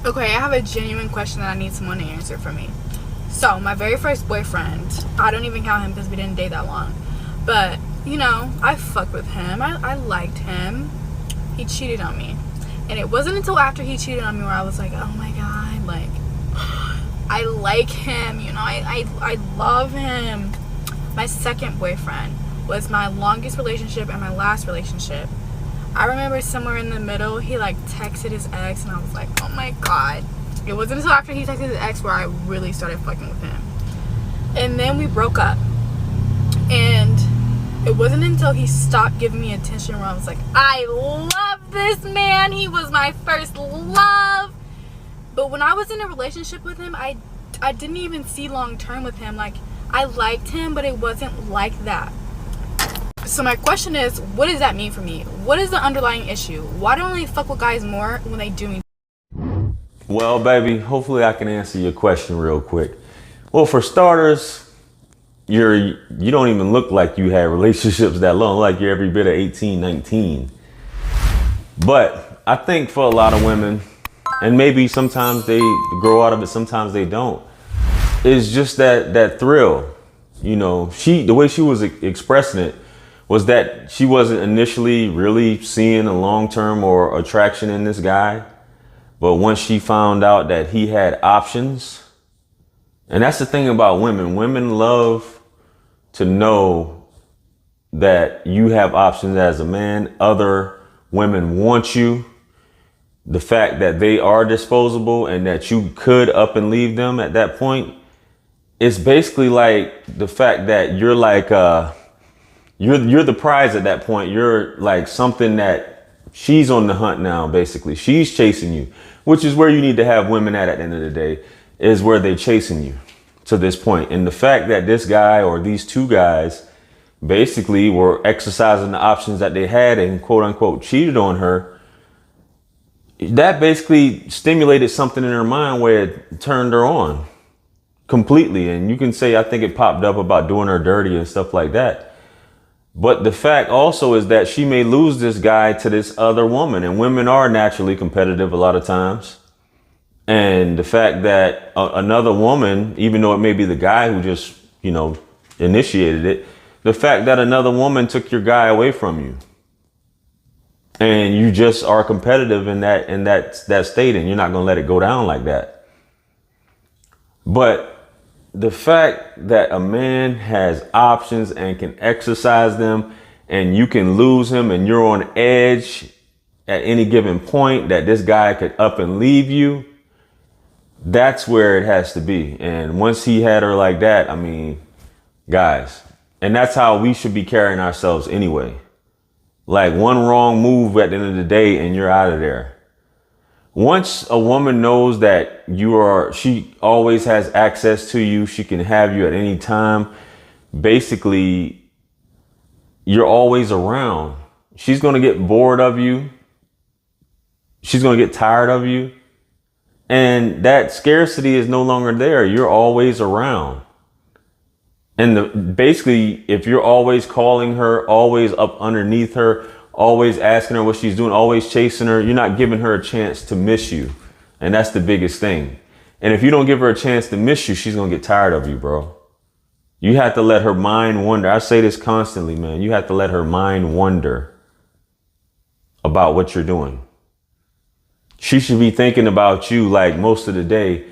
Okay, I have a genuine question that I need someone to answer for me. So, my very first boyfriend, I don't even count him because we didn't date that long. But, you know, I fucked with him. I liked him. He cheated on me. And it wasn't until after he cheated on me where I was like, oh my God, like, I like him, you know, I love him. My second boyfriend was my longest relationship and my last relationship. I remember somewhere in the middle, he like texted his ex, and I was like, oh my God. It wasn't until after he texted his ex where I really started fucking with him. And then we broke up. And it wasn't until he stopped giving me attention where I was like, I love this man. He was my first love. But when I was in a relationship with him, I didn't even see long term with him. Like, I liked him, but it wasn't like that. So my question is, what does that mean for me? What is the underlying issue? Why don't they fuck with guys more when they do me? Well, baby, hopefully I can answer your question real quick. Well, for starters, you don't even look like you had relationships that long, like you're every bit of 18, 19. But I think for a lot of women, and maybe sometimes they grow out of it, sometimes they don't, it's just that thrill. You know, the way she was expressing it was that she wasn't initially really seeing a long-term or attraction in this guy. But once she found out that he had options, and that's the thing about women. Women love to know that you have options as a man. Other women want you. The fact that they are disposable and that you could up and leave them at that point, it's basically like the fact that you're like, you're the prize at that point. You're like something that she's on the hunt now, basically. She's chasing you, which is where you need to have women at the end of the day, is where they're chasing you to this point. And the fact that this guy or these two guys basically were exercising the options that they had and quote unquote cheated on her, that basically stimulated something in her mind where it turned her on completely. And you can say, I think it popped up about doing her dirty and stuff like that. But the fact also is that she may lose this guy to this other woman, and women are naturally competitive a lot of times. And the fact that another woman, even though it may be the guy who just, you know, initiated it, the fact that another woman took your guy away from you and you just are competitive in that state, and you're not going to let it go down like that. But the fact that a man has options and can exercise them, and you can lose him and you're on edge at any given point that this guy could up and leave you, that's where it has to be. And once he had her like that, I mean, guys, and that's how we should be carrying ourselves anyway. Like one wrong move at the end of the day and you're out of there. Once a woman knows that she always has access to you, she can have you at any time. Basically, you're always around. She's going to get bored of you. She's going to get tired of you. And that scarcity is no longer there. You're always around. And basically, if you're always calling her, always up underneath her, always asking her what she's doing, always chasing her, you're not giving her a chance to miss you. And that's the biggest thing. And if you don't give her a chance to miss you, she's going to get tired of you, bro. You have to let her mind wander. I say this constantly, man. You have to let her mind wander about what you're doing. She should be thinking about you like most of the day.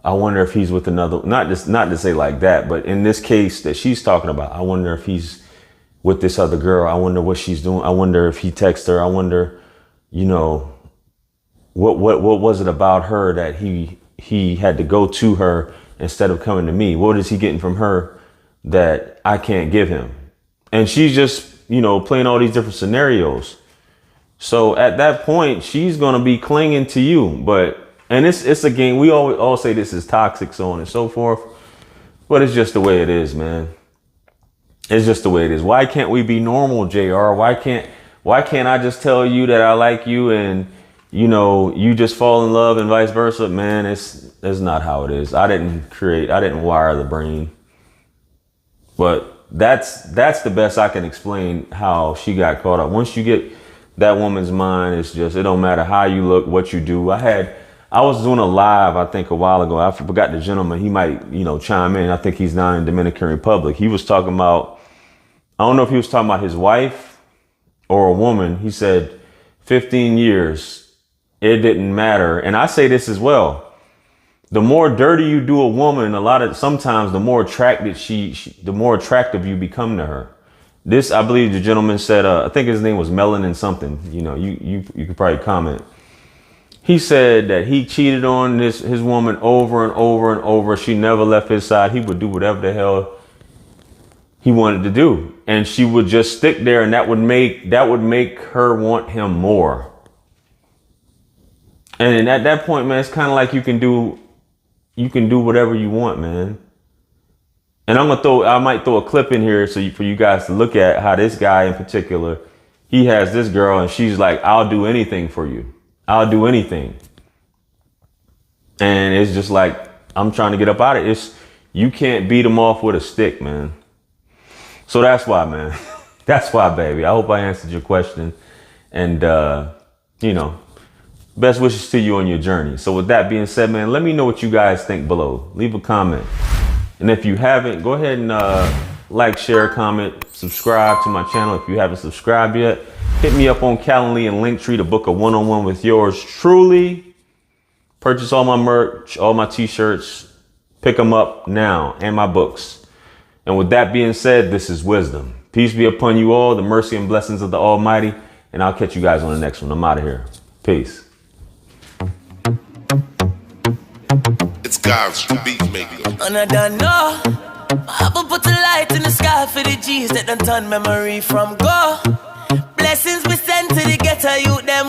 I wonder if he's with another, not to say like that, but in this case that she's talking about, I wonder if he's with this other girl. I wonder what she's doing. I wonder if he texts her. I wonder, you know, what was it about her that he had to go to her instead of coming to me? What is he getting from her that I can't give him? And she's just, you know, playing all these different scenarios. So at that point, she's going to be clinging to you. And it's a game. We all say this is toxic, so on and so forth. But it's just the way it is, man. It's just the way it is. Why can't we be normal, JR? Why can't I just tell you that I like you and, you know, you just fall in love and vice versa? Man, it's not how it is. I didn't wire the brain. But that's the best I can explain how she got caught up. Once you get that woman's mind, it's just, it don't matter how you look, what you do. I I was doing a live, I think a while ago. I forgot the gentleman. He might, chime in. I think he's down in Dominican Republic. He was talking about, I don't know if he was talking about his wife or a woman. He said 15 years, it didn't matter. And I say this as well. The more dirty you do a woman, sometimes the more attracted the more attractive you become to her. This, I believe the gentleman said, I think his name was Melanin something. You could probably comment. He said that he cheated on his woman over and over and over. She never left his side. He would do whatever the hell he wanted to do. And she would just stick there, and that would make her want him more. And at that point, man, it's kind of like you can do whatever you want, man. And I might throw a clip in here for you guys to look at how this guy in particular, he has this girl and she's like, I'll do anything for you. I'll do anything. And it's just like, I'm trying to get up out of it. You can't beat them off with a stick, man. So that's why, man. That's why, baby. I hope I answered your question. And, best wishes to you on your journey. So with that being said, man, let me know what you guys think below. Leave a comment. And if you haven't, go ahead and like, share, comment, subscribe to my channel if you haven't subscribed yet. Hit me up on Calendly and Linktree to book a one-on-one with yours truly. Purchase all my merch, all my t-shirts. Pick them up now, and my books. And with that being said, this is Wisdom. Peace be upon you all, the mercy and blessings of the Almighty. And I'll catch you guys on the next one. I'm out of here. Peace. It's God's beat maker. And I don't know. I will put a light in the sky for the G's that done turn memory from go. Blessings we send to the ghetto youth them.